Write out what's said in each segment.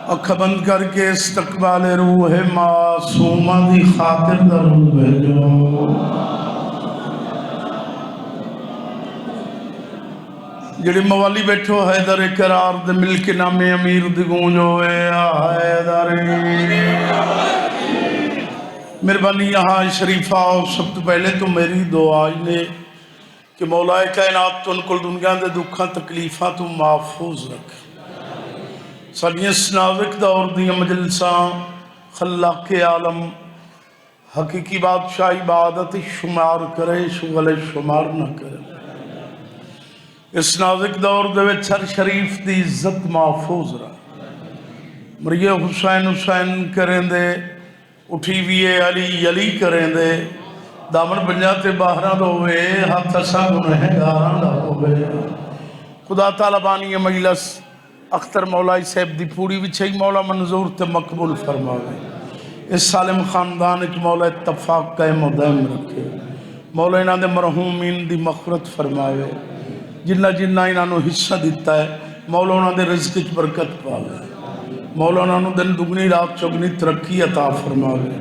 اکھ بند کر کے استقبال روح معصومہ دی خاطر درود بھیجو جڑی موالی بیٹھو حیدر قرار دے ملک نام امیر دی گونجو اے حیدر مہربانی یہاں شریفہ اور سب تو پہلے تو میری دعا نے کہ مولا کائنات تو انکل دنیا دے دکھاں تکلیفاں تو محفوظ رکھ ساڑیاں سناوک دور دیاں مجلساں خلاق عالم حقیقی بادشاہ عبادت شمار کرے شغل شمار نہ کرے اس نازک دور دے چھر شریف دی عزت محفوظ رہا مریہ حسین حسین کریں دے اٹھی ویے علی علی کریں دے دامن بنجاتے باہران دوے ہاتھ سا گنہ گاران دوے خدا تعالیٰ بانی مجلس اختر مولائی صاحب دی پوری وچھئی مولا منظور تے مقبول فرماوے اس سالم خاندان ایک مولا اتفاق قائم و دائم رکھے مولا انہاں دے مرحومین دی مغفرت فرماوے جنہ جنہ انہوں حصہ دیتا ہے مولا انہوں دے رزق اچ برکت پاوے مولا انہوں دن دگنی رات چگنی ترقی عطا فرماوے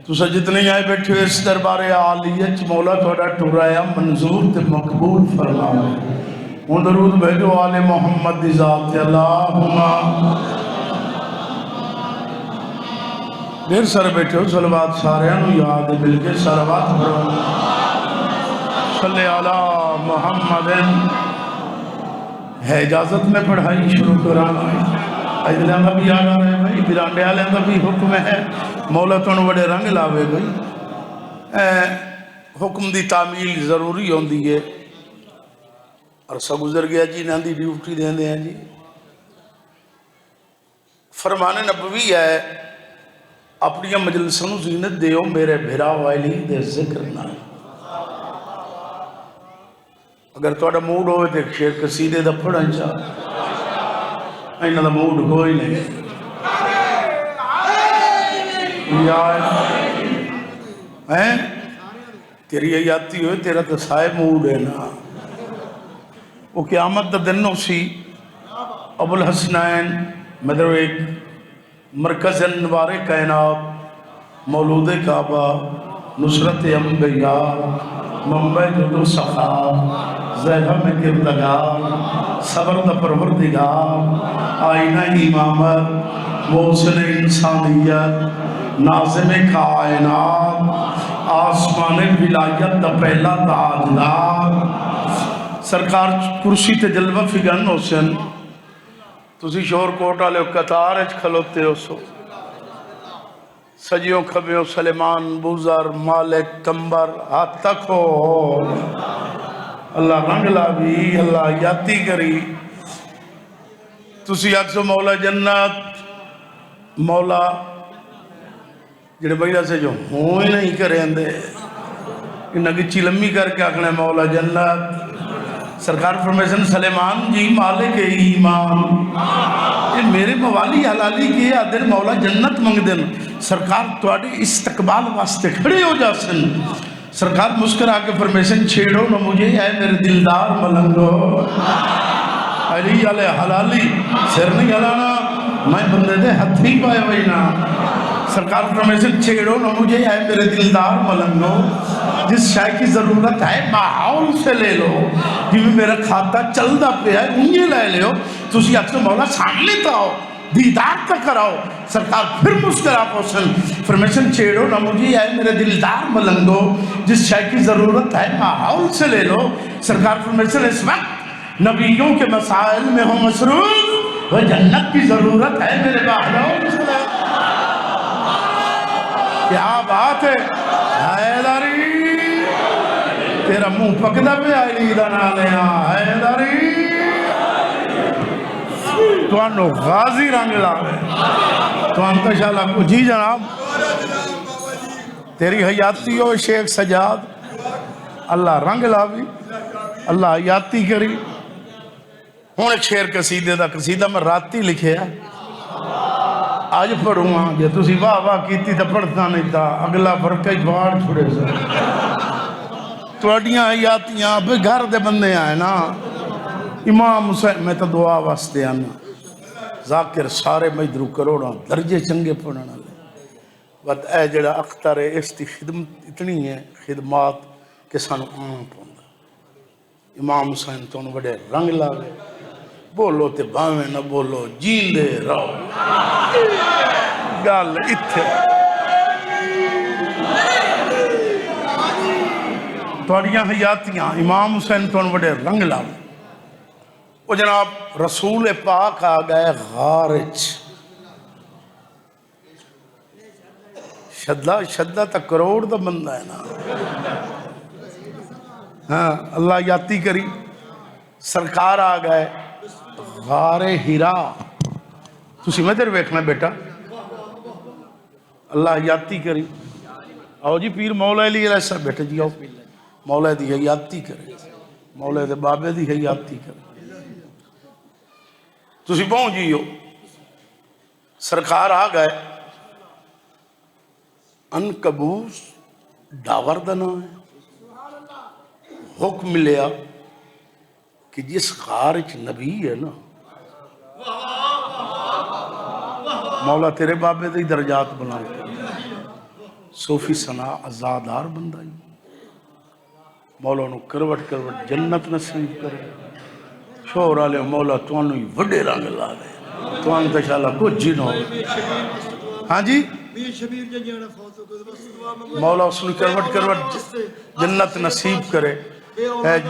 تو سا جتنے آئے بیٹھے اس دربار عالیت مولا تھوڑا ٹورایا منظور تے مقبول فرماوے ہوں درود بھیجو آل محمد دی ذات اللہم دیر سر بیٹھے ہو صلوات سارے انہوں یاد مل کے صلوات بھرو صلی اللہ محمد ہے اجازت میں پڑھائی شروع کرانا ایدلے اندھا بھی آگا رہے بھائی برانڈے آلے اندھا بھی حکم ہے مولا تونوں بڑے رنگ لاوے گئی حکم دی تعمیل ضروری ہوندی ہے عرصہ گزر گیا جی نہ دی ڈیوٹی دیں دیں جی فرمان نبوی ہے اپنی مجلسوں زینت دیو میرے بھرا وائلی دے ذکر نہ اگر توڑا موڈ ہوئے تو ایک شیر قصیدے دا پڑھا چاہ اینہ دا موڈ کوئی نہیں تیری آیاتی ہوئے تیرا تو سائے موڈ ہے نا وہ قیامت دا دنوں سی ابو الحسنین مدر ایک مرکز انوار کائنات مولود کعبہ نصرت انبیاء منبع جدو سخا زیبہ میں کردگار صبر دا پروردگار آئینہ امامت موصل انسانیت ناظم کائنات آسمان ولایت دا پہلا تاجدار سرکار کرسی تے جلوہ فگن حسن تسی شور کوٹا لے قطار اچ کھلوتے ہو سو سجیوں کھبیوں سلیمان بوزر مالک کمبر ہاتھ تک ہو اللہ رنگ لابی اللہ یاتی کری تسی اکسو مولا جنت مولا جڑے بھائیہ سے جو ہوئی نہیں کریں دے انہاں کی چلمی کر کے اکھنے مولا جنت سرکار فرمیشن سلیمان جی مالک ایمان یہ میرے موالی حلالی کے آدھر مولا جنت منگ دن سرکار توڑی استقبال واسطے کھڑے ہو جا سن سرکار مسکرا کے فرمیشن چھیڑو نہ مجھے اے میرے دلدار ملنگو علی علیہ حلالی سر نہیں ہلانا میں بندے دے ہتھی پائے وینا سرکار فرمیشن چھیڑو نہ مجھے اے میرے دلدار ملنگو جس شاہ کی ضرورت ہے ماحول سے لے لو جب میرا کھاتا چل دا پہ ہے انہیں لے لے ہو تو اسی اکسو مولا سامنے تا ہو دیدار تک کراؤ سرکار پھر مسکرا پوسن فرمیشن چھیڑو نہ مجھے اے میرے دلدار ملنگو جس شاہ کی ضرورت ہے ماحول سے لے لو سرکار فرمیشن اس وقت نبیوں کے مسائل میں ہو مصروف وہ جنت کی ضرورت ہے میرے باہروں سے لے کیا بات ہے حیدری تیرا منہ پکدا پہ آئی دا نہ لینا حیدری تو انہوں غازی رنگ لاوے تو انتا شاءاللہ کو جی جناب تیری حیاتی ہو شیخ سجاد اللہ رنگ لاوی اللہ حیاتی کری ہوں ایک شیر قصیدے دا قصیدہ میں راتی لکھے ہے آج پڑھوں گا جے تسی واہ واہ کیتی تا پڑھتا نہیں تا اگلا فرقہ بھاڑ چھوڑے سا توڑیاں حیاتیاں بے گھر دے بندے آئے نا امام حسین میں تو دعا واسطے آنا ذاکر سارے مجدرو کروڑاں درجے چنگے پڑھنے والے بس اے جڑا اختر ہے اس کی خدمت اتنی ہے خدمات کہ سانو عام پوندا امام حسین تو بڑے رنگ لاوے بولو تے باویں نہ بولو جیندے رہو گل اتھے توڑیاں حیاتیاں امام حسین تو بڑے رنگ لاوے وہ جناب رسول پاک آ گئے غارج شدہ تا کروڑ دا بندہ ہے نا ہاں اللہ یاتی کری سرکار آ گئے غار ہرا تسی میں تیرے ویکھنا بیٹا اللہ یاتی کری آؤ جی پیر مولا علی علیہ السلام بیٹے جی آؤ مولا دی حیاتی کرے مولا دے بابے دی حیاتی کرے تسی پہنچ جیو سرکار آ گئے انکبوس ڈاور دا نام ہے حکم لیا کہ جس غارج نبی ہے نا مولا تیرے بابے دی درجات بنائے صوفی سنا ازادار بندہ ہی مولا نو کروٹ کروٹ جنت نصیب کرے شور آلے مولا توانو ہی وڈے رنگ لا دے توان تشالہ کچھ جنو ہاں جی مولا اس نے کروٹ کروٹ جنت نصیب کرے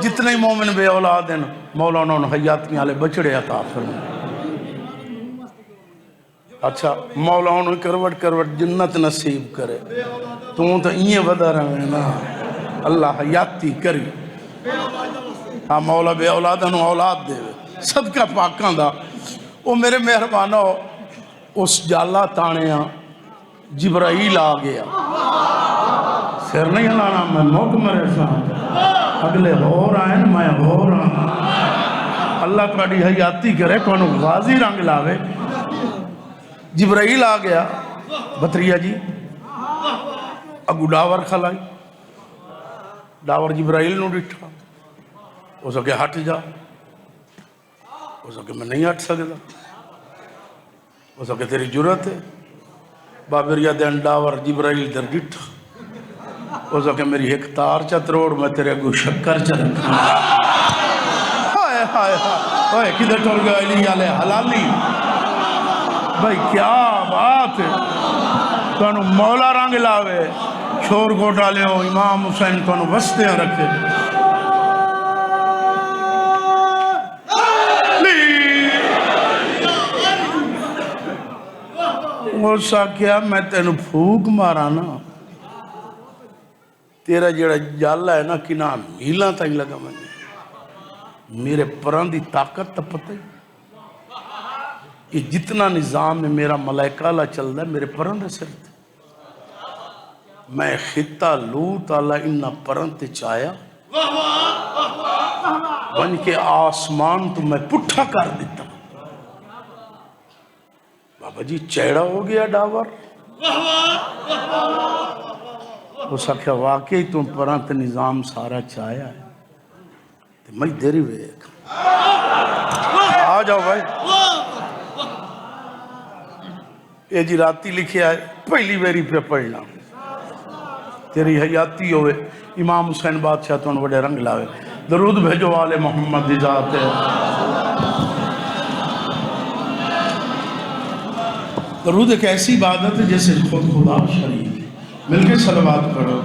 جتنے مومن بے اولاد ہیں مولا انہوں نے حیاتیاں والے بچڑے عطا فرمائے اچھا مولا انہوں نے کروٹ کروٹ جنت نصیب کرے تو یہ ودا رہے نا اللہ حیاتی کری ہاں مولا بے اولاد انہوں اولاد دے صدقہ پاکاں دا وہ میرے مہربانو اس جالا تانیاں جبرائیل آ گیا سر نہیں ہلانا میں موقع مرے سان اگلے ہو رہا ہے میں ہو رہا ہوں اللہ تھوڑی حیاتی کرے کونو غازی رنگ لاوے جبرائیل آ گیا بطریہ جی اگو ڈاور کھلائی ڈاور جبرائیل نو ڈٹھا ہو سکے ہٹ جا ہو سکے میں نہیں ہٹ سکتا ہو سکے تیری جرت ہے بابریا دین ڈاور جبرائیل در ڈٹھا ہو سکے میری ایک تار چتروڑ میں تیرے اگو شکر چرکھا ہائے ہائے ہائے کدھر ٹور گیا علی علیہ حلالی بھائی کیا بات ہے تو انہوں مولا رنگ لاوے شور کو ڈالے ہو امام حسین تو انہوں وستے ہیں رکھے وہ سا کیا میں تینوں پھوک مارا نا تیرا جڑا جالا ہے نا کہ نا میلہ تا ہی لگا میں میرے پران دی طاقت تا پتہ ہی یہ جتنا نظام میں میرا ملائکہ اللہ چل رہا ہے میرے پران دے سر تھے میں خطہ لوت اللہ انہا پران تے چایا بن کے آسمان تو میں پٹھا کر دیتا بابا جی چیڑا ہو گیا ڈاور وہ سکھا واقعی تم پرانت نظام سارا چایا ہے میں دیری ویک آ جاؤ بھائی یہ جی راتی لکھے آئے پہلی ویری پہ پڑھنا تیری حیاتی ہوئے امام حسین بادشاہ تو بڑے رنگ لاوے درود بھیجو والے محمد دی ذات ہے درود ایک ایسی عبادت ہے جیسے خود خدا شریک مل کے صلوات پڑھو